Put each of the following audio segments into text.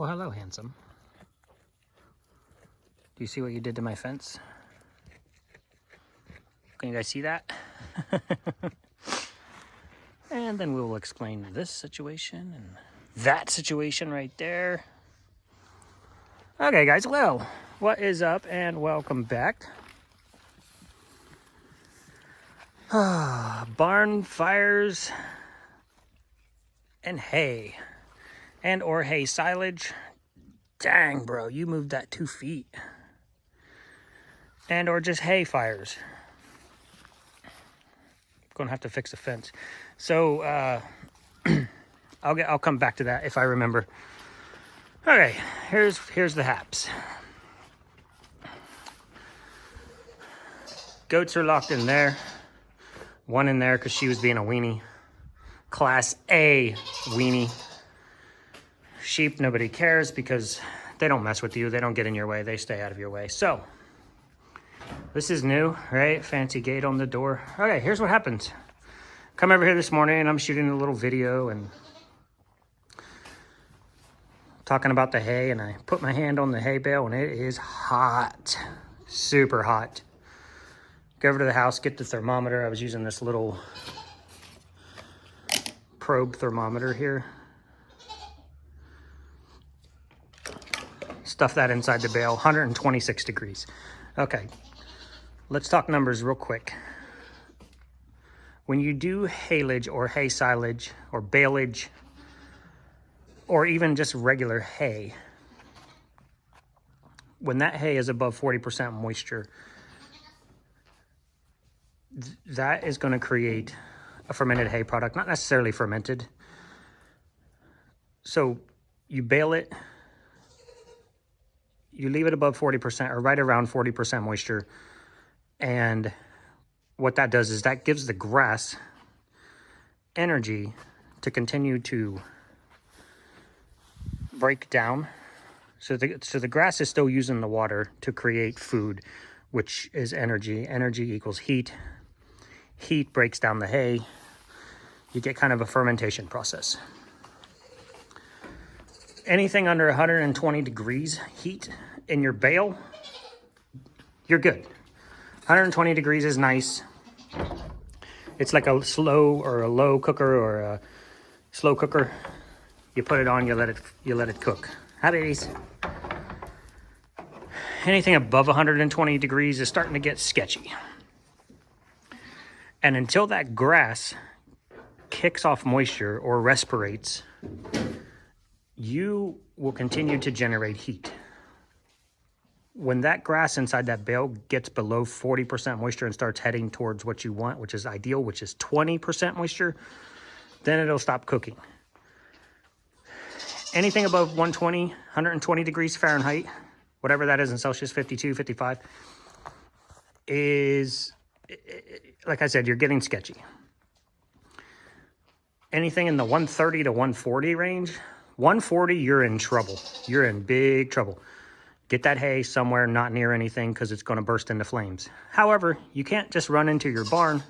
Well, hello, handsome. Do you see what you did to my fence? Can you guys see that? And then we will explain this situation and that situation right there. Okay, guys, well, what is up and welcome back. Barn fires and hay. And or hay silage. Dang, bro, you moved that 2 feet. And or just hay fires. Gonna have to fix the fence. So I'll come back to that if I remember. Okay, here's the haps. Goats are locked in there. One in there because she was being a weenie. Class A weenie. Sheep, nobody cares because they don't mess with you. They don't get in your way. They stay out of your way. So this is new, right? Fancy gate on the door. Okay, here's what happens. Come over here this morning and I'm shooting a little video and talking about the hay, and I put my hand on the hay bale and it is hot, super hot. Go over to the house, get the thermometer. I was using this little probe thermometer here. Stuff that inside the bale, 126 degrees. Okay, let's talk numbers real quick. When you do haylage or hay silage or baleage, or even just regular hay, when that hay is above 40% moisture, that is going to create a fermented hay product, not necessarily fermented. So you bale it, you leave it above 40% or right around 40% moisture, and what that does is that gives the grass energy to continue to break down. So the grass is still using the water to create food, which is energy. Energy equals heat. Heat breaks down the hay. You get kind of a fermentation process. Anything under 120 degrees heat in your bale, you're good. 120 degrees is nice. It's like a slow or a low cooker or a slow cooker. You put it on, you let it cook. Hi, babies. Anything above 120 degrees is starting to get sketchy. And until that grass kicks off moisture or respirates, you will continue to generate heat. When that grass inside that bale gets below 40% moisture and starts heading towards what you want, which is ideal, which is 20% moisture, then it'll stop cooking. Anything above 120 degrees Fahrenheit, whatever that is in Celsius, 52, 55, is, like I said, you're getting sketchy. Anything in the 130 to 140 range, 140, you're in trouble. You're in big trouble. Get that hay somewhere not near anything because it's going to burst into flames. However, you can't just run into your barn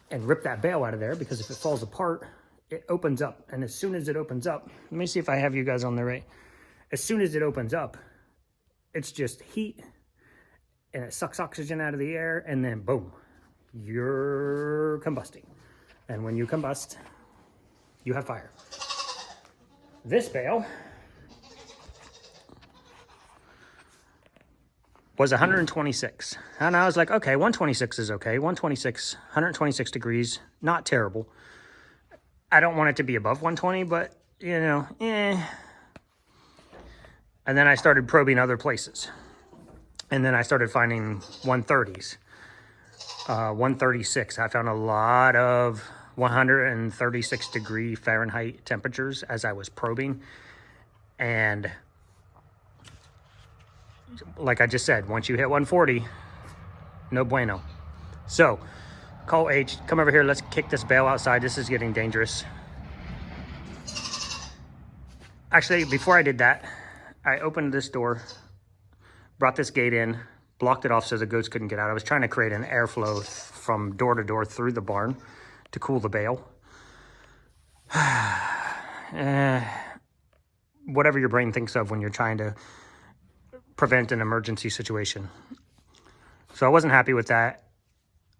and rip that bale out of there, because if it falls apart, it opens up. And as soon as it opens up, let me see if I have you guys on the right. As soon as it opens up, it's just heat and it sucks oxygen out of the air, and then boom, you're combusting. And when you combust, you have fire. This bale was 126. And I was like, okay, 126 is okay. 126 degrees, not terrible. I don't want it to be above 120, but, you know, eh. And then I started probing other places. And then I started finding 130s, 136. I found a lot of 136 degree Fahrenheit temperatures as I was probing. And like I just said, once you hit 140, no bueno. So call H, come over here, let's kick this bale outside. This is getting dangerous. Actually, before I did that, I opened this door, brought this gate in, blocked it off so the goats couldn't get out. I was trying to create an airflow from door to door through the barn to cool the bale. whatever your brain thinks of when you're trying to prevent an emergency situation. So I wasn't happy with that.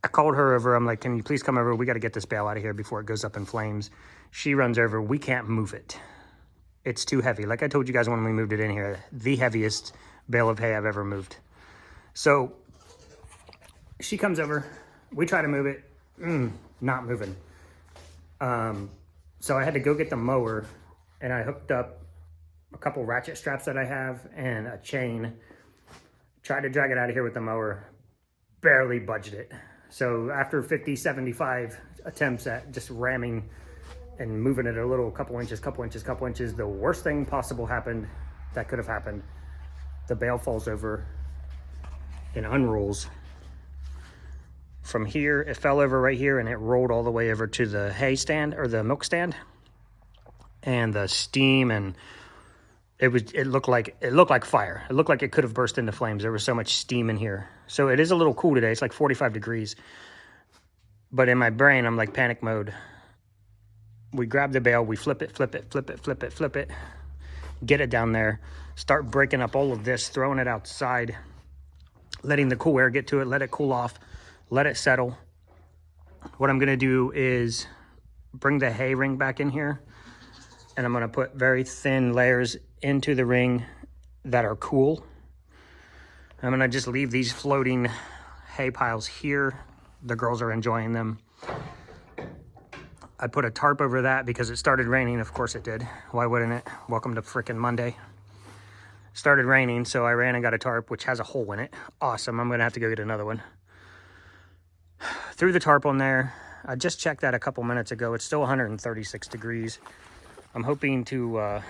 I called her over. I'm like, can you please come over? We got to get this bale out of here before it goes up in flames. She runs over. We can't move it. It's too heavy. Like I told you guys when we moved it in here, the heaviest bale of hay I've ever moved. So she comes over. We try to move it. Not moving. So I had to go get the mower, and I hooked up a couple ratchet straps that I have and a chain. Tried to drag it out of here with the mower. Barely budged it. So after 50, 75 attempts at just ramming and moving it a little, couple inches, the worst thing possible happened that could have happened. The bale falls over and unrolls. From here, it fell over right here and it rolled all the way over to the hay stand or the milk stand. And the steam and it looked like fire. It looked like it could have burst into flames. There was so much steam in here. So it is a little cool today. It's like 45 degrees. But in my brain, I'm like panic mode. We grab the bale, we flip it, get it down there, start breaking up all of this, throwing it outside, letting the cool air get to it, let it cool off, let it settle. What I'm gonna do is bring the hay ring back in here, and I'm gonna put very thin layers into the ring that are cool. I'm gonna just leave these floating hay piles here. The girls are enjoying them. I put a tarp over that because it started raining. Of course it did. Why wouldn't it? Welcome to frickin' Monday. Started raining, so I ran and got a tarp, which has a hole in it. Awesome, I'm gonna have to go get another one. Threw the tarp on there. I just checked that a couple minutes ago. It's still 136 degrees. I'm hoping to,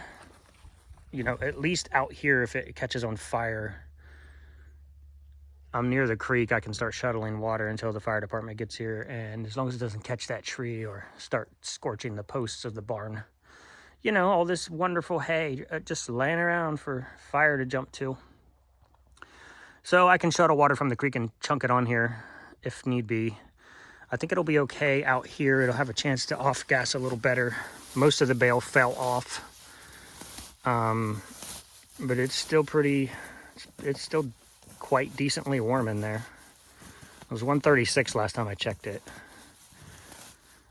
you know, at least out here, if it catches on fire, I'm near the creek. I can start shuttling water until the fire department gets here. And as long as it doesn't catch that tree or start scorching the posts of the barn, you know, all this wonderful hay just laying around for fire to jump to. So I can shuttle water from the creek and chunk it on here if need be. I think it'll be okay out here. It'll have a chance to off gas a little better. Most of the bale fell off. But it's still quite decently warm in there. It was 136 last time I checked it.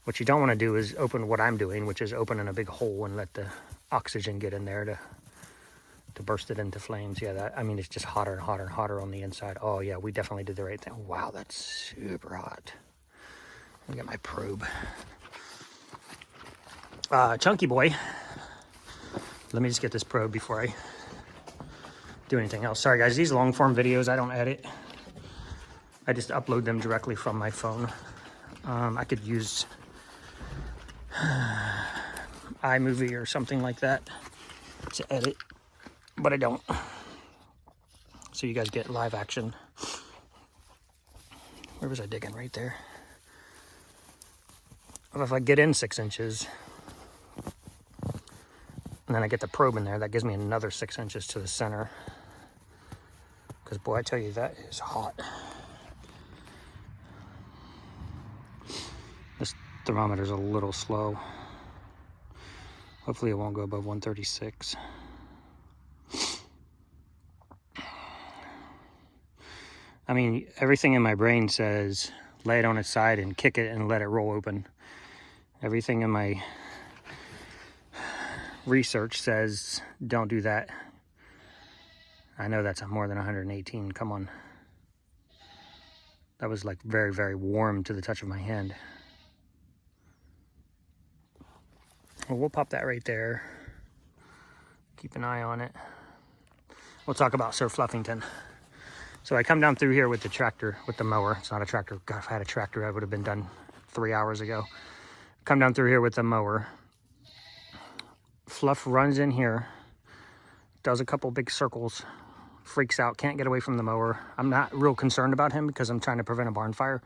What you don't want to do is open what I'm doing, which is opening a big hole and let the oxygen get in there to burst it into flames. Yeah, I mean, it's just hotter and hotter and hotter on the inside. Oh yeah, we definitely did the right thing. Wow, that's super hot. Let me get my probe. Chunky boy. Let me just get this probe before I do anything else. Sorry guys, these long form videos I don't edit. I just upload them directly from my phone. I could use iMovie or something like that to edit, but I don't. So you guys get live action. Where was I digging? Right there. Well, if I get in 6 inches, and then I get the probe in there, that gives me another 6 inches to the center. Because boy, I tell you, that is hot. This thermometer's a little slow. Hopefully it won't go above 136. I mean, everything in my brain says lay it on its side and kick it and let it roll open. Everything in my research says don't do that. I know that's more than 118. Come on. That was like very, very warm to the touch of my hand. Well, we'll pop that right there. Keep an eye on it. We'll talk about Sir Fluffington. So I come down through here with the tractor, with the mower. It's not a tractor. God, if I had a tractor, I would have been done 3 hours ago. Come down through here with the mower. Fluff runs in here, does a couple big circles, freaks out, can't get away from the mower. I'm not real concerned about him because I'm trying to prevent a barn fire.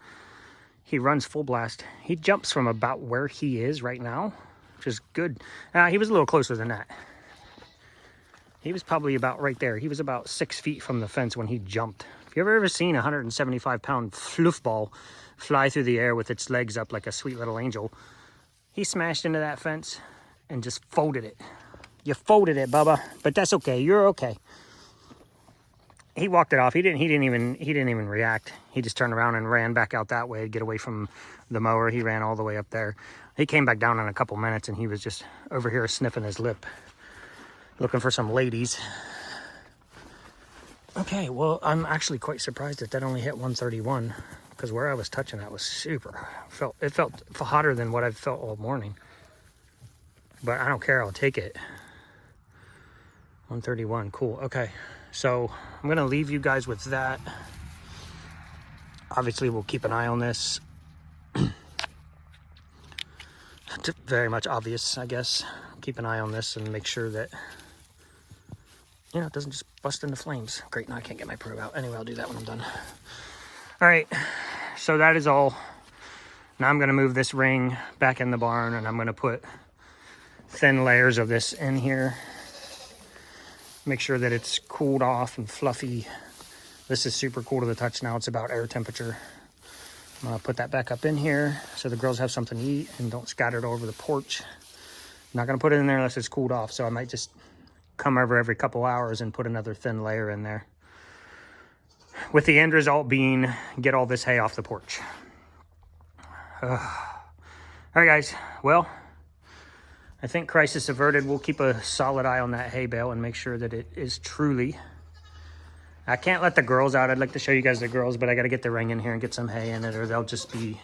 He runs full blast. He jumps from about where he is right now, which is good. He was a little closer than that. He was probably about right there. He was about 6 feet from the fence when he jumped. If you've ever seen a 175-pound fluff ball fly through the air with its legs up like a sweet little angel, he smashed into that fence and just folded it. You folded it, Bubba, but that's okay. You're okay. He walked it off. He didn't even react. He just turned around and ran back out that way to get away from the mower. He ran all the way up there. He came back down in a couple minutes, and he was just over here sniffing his lip, looking for some ladies. Okay, well, I'm actually quite surprised that only hit 131, because where I was touching that was super. It felt hotter than what I've felt all morning. But I don't care. I'll take it. 131. Cool. Okay. So I'm going to leave you guys with that. Obviously, we'll keep an eye on this. Very much obvious, I guess. Keep an eye on this and make sure that, you know, it doesn't just bust into flames. Great. Now I can't get my probe out. Anyway, I'll do that when I'm done. All right. So that is all. Now I'm going to move this ring back in the barn, and I'm going to put thin layers of this in here. Make sure that it's cooled off and fluffy. This is super cool to the touch now. It's about air temperature. I'm gonna put that back up in here so the girls have something to eat and don't scatter it all over the porch. I'm not gonna put it in there unless it's cooled off, so I might just come over every couple hours and put another thin layer in there. With the end result being, get all this hay off the porch. All right, guys, well, I think crisis averted. We'll keep a solid eye on that hay bale and make sure that it is truly. I can't let the girls out. I'd like to show you guys the girls, but I got to get the ring in here and get some hay in it, or they'll just be,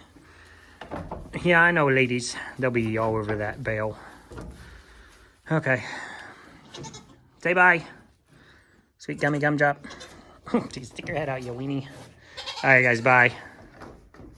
yeah, I know, ladies. They'll be all over that bale. Okay. Say bye. Sweet gummy gum drop. Jeez, stick your head out, you weenie. All right, guys, bye.